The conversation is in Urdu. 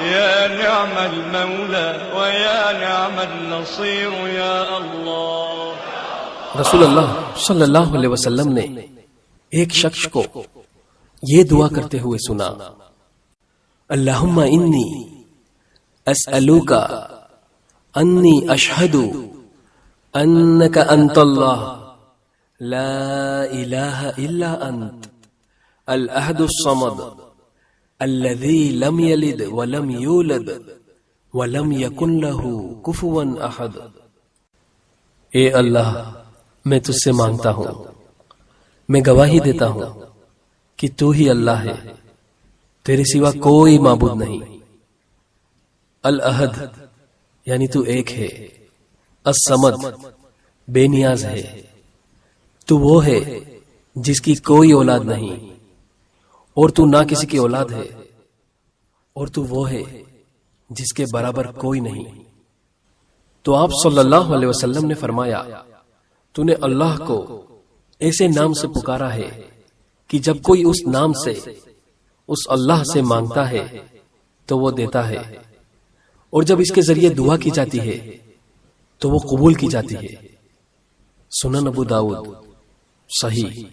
يا نعم المولى ويا نعم النصير يا الله. رسول اللہ صلی اللہ علیہ وسلم نے ایک شخص کو یہ دعا کرتے ہوئے سنا، اللہم انی اسألوک انی اشہد انک انت اللہ لا الہ الا انت الاحد الصمد الذي لم يلد ولم يولد ولم يكن له كفوا احد. اے اللہ، میں تجھ سے مانگتا ہوں، میں گواہی دیتا ہوں کہ تو ہی اللہ ہے، تیرے سوا کوئی معبود نہیں. الاحد یعنی تو ایک ہے، الصمد بے نیاز ہے، تو وہ ہے جس کی کوئی اولاد نہیں اور تو نہ کسی کی اولاد ہے، اور تو وہ ہے جس کے برابر کوئی نہیں. تو آپ صلی اللہ علیہ وسلم نے فرمایا، تو نے اللہ کو ایسے نام سے پکارا ہے کہ جب کوئی اس نام سے اس اللہ سے مانگتا ہے تو وہ دیتا ہے، اور جب اس کے ذریعے دعا کی جاتی ہے تو وہ قبول کی جاتی ہے. سنن ابو داؤد صحیح.